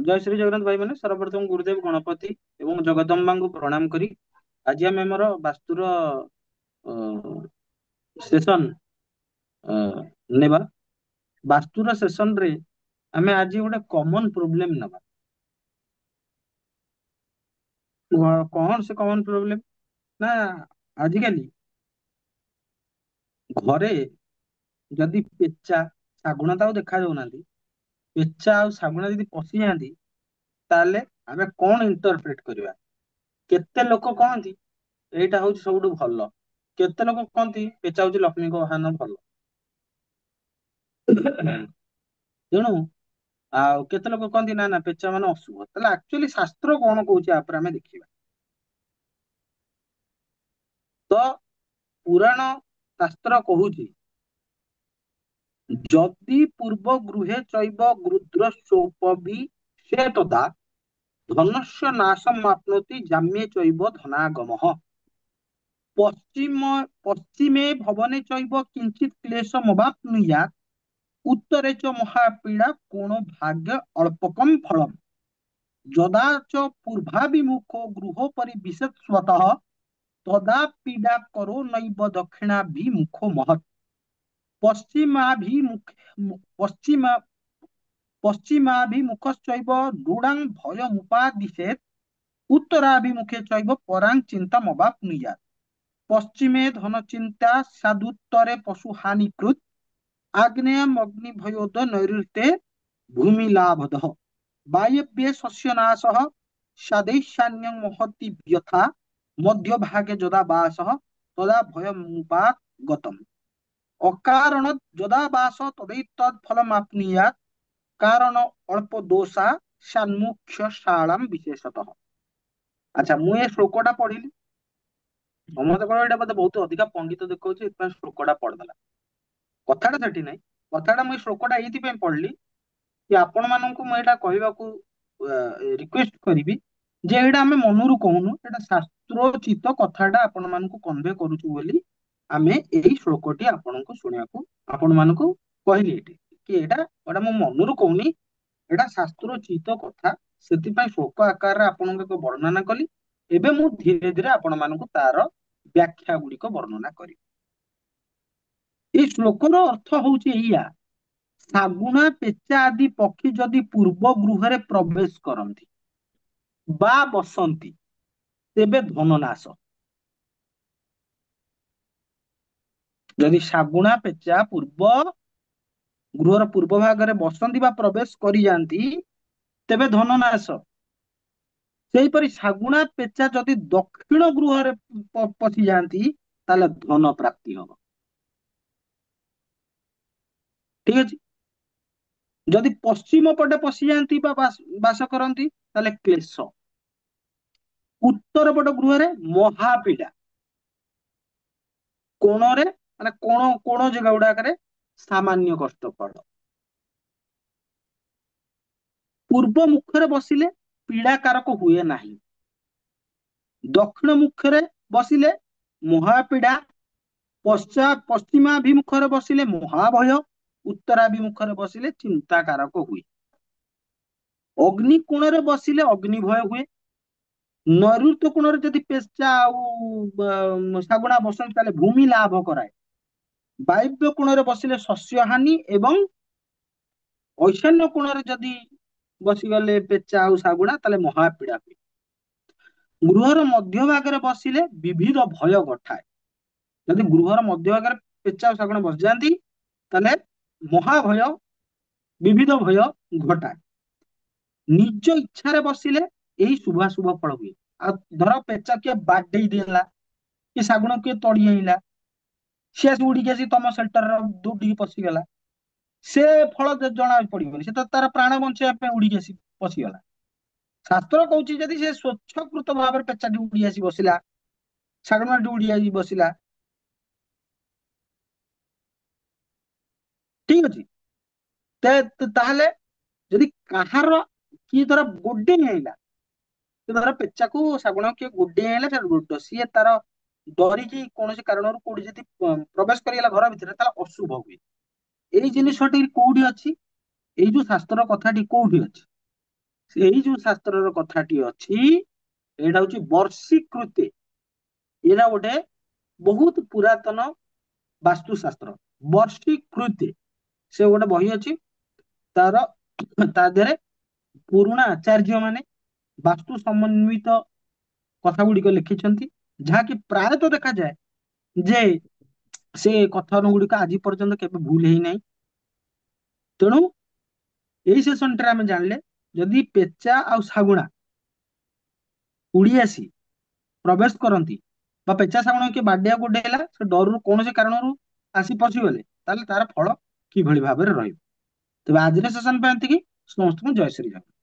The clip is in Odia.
जय श्री जगन्नाथ भाई मैंने सर्वप्रथम गुरुदेव गणपति एवं जगदम्बाଙ୍କୁ प्रणाम करी आज आम आमर वास्तुर सेशन नेबा वास्तुर सेशन रे आमे आज गोटे कॉमन प्रोब्लेम नबा कौन से कॉमन प्रोब्लेम ना आजिकाली घरे जदि पेचा ଶାଗୁଣା ତ ଆଉ ଦେଖା ଯାଉନାହାନ୍ତି ପେଚା ଆଉ ଶାଗୁଣା ଯଦି ପଶି ଯାଆନ୍ତି ତାହେଲେ ଆମେ କଣ ଇଣ୍ଟରପ୍ରେଟ କରିବା କେତେ ଲୋକ କହନ୍ତି ଏଇଟା ହଉଛି ସବୁଠୁ ଭଲ କେତେ ଲୋକ କହନ୍ତି ପେଚା ହଉଛି ଲକ୍ଷ୍ମୀଙ୍କ ବାହନ ଭଲ ତେଣୁ ଆଉ କେତେ ଲୋକ କହନ୍ତି ନା ନା ପେଚା ମାନେ ଅଶୁଭ ତାହେଲେ ଆକ୍ଚୁଆଲି ଶାସ୍ତ୍ର କଣ କହୁଛି ଆ ଉପରେ ଆମେ ଦେଖିବା ତ ପୁରାଣ ଶାସ୍ତ୍ର କହୁଛି ଯଦି ପୂର୍ବ ଗୃହେ ଚୈବ ଗୃଧ୍ର ସୋପବି ସେ ତଦା ଧନସ୍ୟ ନାଶମାପ୍ନୋତି ଜାମ୍ये ଚୈବ ଧନାଗମଃ ପଶ୍ଚିମ ପଶ୍ଚିମେ ଭବନେ ଚୈବ କିଞ୍ଚିତ୍ କ୍ଲେଶମବାପ୍ନୁୟାତ୍ उत्तरे च महापीड़ा कोनो भाग्य अल्पकम फलम यदा च पूर्वाभिमुखो गृहोपरि विशेषतः तदा पीड़ा करो नैव दक्षिणाभिमुखो महत् पश्चिमाभिमुख पश्चिम पश्चिमाभिमुखश्चैव रूढां भयमुपादिशेत् उत्तराभिमुखे चैव परां चिन्तामवाप्नुयात् पश्चिमे धनचिन्ता स्यादुत्तरे पशुहानिकृत् आग्नेयम् अग्निभयोद नैऋत्ये भूमिलाभदः वायव्ये शस्यनाशः सदैशान्यं महति व्यथा मध्यभागे यदा वासः तदा भयमुपागतम् अकारणत् यदा वास तदैतत् फलमाप्नुयात् कारण अल्प दोषा षण्मुख्य शालां विशेषतः अच्छा ମୁଁ ଏ ଶ୍ଲୋକଟା ପଢିଲି ସମସ୍ତେ କହିଲେ ଏଇଟା ବୋଧେ ବହୁତ ଅଧିକା ପଣ୍ଡିତ ଦେଖଉଛି ଏଥିପାଇଁ ଶ୍ଲୋକଟା ପଢିଦେଲା କଥାଟା ସେଠି ନାହିଁ କଥାଟା ମୁଁ ଏ ଶ୍ଲୋକଟା ଏଇଥିପାଇଁ ପଢିଲି କି ଆପଣ ମାନଙ୍କୁ ମୁଁ ଏଇଟା କହିବାକୁ ରିକ୍ୱେଷ୍ଟ କରିବି ଯେ ଏଇଟା ଆମେ ମନରୁ କହୁନୁ ଏଇଟା ଶାସ୍ତ୍ରୋଚିତ କଥାଟା ଆପଣ ମାନଙ୍କୁ କନଭେ କରୁଛୁ ବୋଲି ଆମେ ଏଇ ଶ୍ଲୋକଟି ଆପଣଙ୍କୁ ଶୁଣିବାକୁ ଆପଣ ମାନଙ୍କୁ କହିଲି ଏଠି କି ଏଇଟା ମୁଁ ମନରୁ କହୁନି ଏଇଟା ଶାସ୍ତ୍ରୋଚିତ କଥା ସେଥିପାଇଁ ଶ୍ଲୋକ ଆକାରରେ ଆପଣଙ୍କୁ ଏକ ବର୍ଣ୍ଣନା କଲି ଏବେ ମୁଁ ଧୀରେ ଧୀରେ ଆପଣ ମାନଙ୍କୁ ତାର ବ୍ୟାଖ୍ୟା ଗୁଡିକ ବର୍ଣ୍ଣନା କରିବି ଏଇ ଶ୍ଲୋକର ଅର୍ଥ ହଉଛି ଏଇଆ ଶାଗୁଣା ପେଚା ଆଦି ପକ୍ଷୀ ଯଦି ପୂର୍ବ ଗୃହରେ ପ୍ରବେଶ କରନ୍ତି ବା ବସନ୍ତି ତେବେ ଧନନାଶ ଯଦି ଶାଗୁଣା ପେଚା ଗୃହର ପୂର୍ବ ଭାଗରେ ବସନ୍ତି ବା ପ୍ରବେଶ କରିଯାଆନ୍ତି ତେବେ ଧନନାଶ ସେହିପରି ଶାଗୁଣା ପେଚା ଯଦି ଦକ୍ଷିଣ ଗୃହରେ ପଶିଯାଆନ୍ତି ତାହେଲେ ଧନ ପ୍ରାପ୍ତି ହବ ଠିକ ଅଛି ଯଦି ପଶ୍ଚିମ ପଟେ ପଶିଯାଆନ୍ତି ବା ବାସ କରନ୍ତି ତାହେଲେ କ୍ଲେଶ ଉତ୍ତର ପଟ ଗୃହରେ ମହାପୀଡା କୋଣରେ ମାନେ କୋଣ ଜାଗା ଗୁଡାକରେ ସାମାନ୍ୟ କଷ୍ଟ ଫଳ ପୂର୍ବ ମୁଖରେ ବସିଲେ ପୀଡାକାରକ ହୁଏ ନାହିଁ ଦକ୍ଷିଣ ମୁଖରେ ବସିଲେ ମହାପୀଡା ପଶ୍ଚିମାଭିମୁଖରେ ବସିଲେ ମହାଭୟ ଉତ୍ତରାଭିମୁଖରେ ବସିଲେ ଚିନ୍ତାକାରକ ହୁଏ ଅଗ୍ନି କୋଣରେ ବସିଲେ ଅଗ୍ନି ଭୟ ହୁଏ ନୈଋତ୍ୟ କୋଣରେ ଯଦି ପେଚା ଆଉ ଶାଗୁଣା ବସନ୍ତି ତାହେଲେ ଭୂମି ଲାଭ କରାଏ ବାୟବ୍ୟ କୋଣରେ ବସିଲେ ଶସ୍ୟ ହାନି ଏବଂ ଐଶାନ୍ୟ କୋଣରେ ଯଦି ବସିଗଲେ ପେଚା ଆଉ ଶାଗୁଣା ତାହେଲେ ମହାପୀଡା ହୁଏ ଗୃହର ମଧ୍ୟ ଭାଗରେ ବସିଲେ ବିବିଧ ଭୟ ଘଟାଏ ଯଦି ଗୃହର ମଧ୍ୟ ଭାଗରେ ପେଚା ଆଉ ଶାଗୁଣା ବସିଯାଆନ୍ତି ତାହେଲେ ମହାଭୟ ବିବିଧ ଭୟ ଘଟାଏ ନିଜ ଇଚ୍ଛାରେ ବସିଲେ ଏହି ଶୁଭାଶୁଭ ଫଳ ହୁଏ ଆଉ ଧର ପେଚା କିଏ ବାଡେଇ ଦେଲା କି ଶାଗୁଣ କିଏ ତଡି ଆଇଲା ସିଏ ଆସି ଉଡିକି ଆସି ତମ ସେଲ୍ଟର ଦୌଡିକି ପଶିଗଲା ସେ ଫଳ ଜଣା ପଡିବନି ସେ ତ ତାର ପ୍ରାଣ ବଞ୍ଚେଇବା ପାଇଁ ଉଡିକି ଆସି ପଶିଗଲା ଶାସ୍ତ୍ର କହୁଛି ଯଦି ସେ ସ୍ୱଚ୍ଛକୃତ ଭାବରେ ପେଚାଟି ଉଡି ଆସି ବସିଲା ଶାଗୁଣାଟି ଉଡି ଆସି ବସିଲା ଠିକ ଅଛି ତାହେଲେ ଯଦି କାହାର କିଏ ଧର ଗୋଡେଇ ଆଇଲା ସେ ଧର ପେଚାକୁ ଶାଗୁଣା କିଏ ଗୋଡେଇ ଆଇଲା ସେ ସିଏ ତାର ଡରିକି କୌଣସି କାରଣରୁ କୋଉଠି ଯଦି ପ୍ରବେଶ କରିଗଲା ଘର ଭିତରେ ତାହେଲେ ଅଶୁଭ ହୁଏ ଏଇ ଜିନିଷଟି କୋଉଠି ଅଛି ଏଇ ଯୋଉ ଶାସ୍ତ୍ର କଥାଟି କୋଉଠି ଅଛି ଏଇ ଯୋଉ ଶାସ୍ତ୍ରର କଥାଟି ଅଛି, ଏଇଟା ହଉଛି ବର୍ଷିକୃତେ। ଏଇଟା ଗୋଟେ ବହୁତ ପୁରାତନ ବାସ୍ତୁଶାସ୍ତ୍ର। ବର୍ଷିକୃତେ ସେ ଗୋଟେ ବହି ଅଛି, ତାର ତା ଦେହରେ ପୁରୁଣା ଆଚାର୍ଯ୍ୟ ମାନେ ବାସ୍ତୁ ସମନ୍ୱିତ କଥା ଗୁଡିକ ଲେଖିଛନ୍ତି, ଯାହାକି ପ୍ରାୟତଃ ଦେଖାଯାଏ ଯେ ସେ କଥନ ଗୁଡିକ ଆଜି ପର୍ଯ୍ୟନ୍ତ କେବେ ଭୁଲ ହେଇନାହିଁ। ତେଣୁ ଏଇ ସେସନଟାରେ ଆମେ ଜାଣିଲେ, ଯଦି ପେଚା ଆଉ ଶାଗୁଣା ଉଡି ଆସି ପ୍ରବେଶ କରନ୍ତି, ବା ପେଚା ଶାଗୁଣା କିଏ ବାଡିଆକୁ ଉଡେଇଲା, ସେ ଡରରୁ କୌଣସି କାରଣରୁ ଆସି ପଶିଗଲେ, ତାହେଲେ ତାର ଫଳ କିଭଳି ଭାବରେ ରହିବ। ତେବେ ଆଜିର ସେସନ ପାଇଁ ଏତିକି। ସମସ୍ତଙ୍କୁ ଜୟ ଶ୍ରୀ ଜଗନ୍ନାଥ।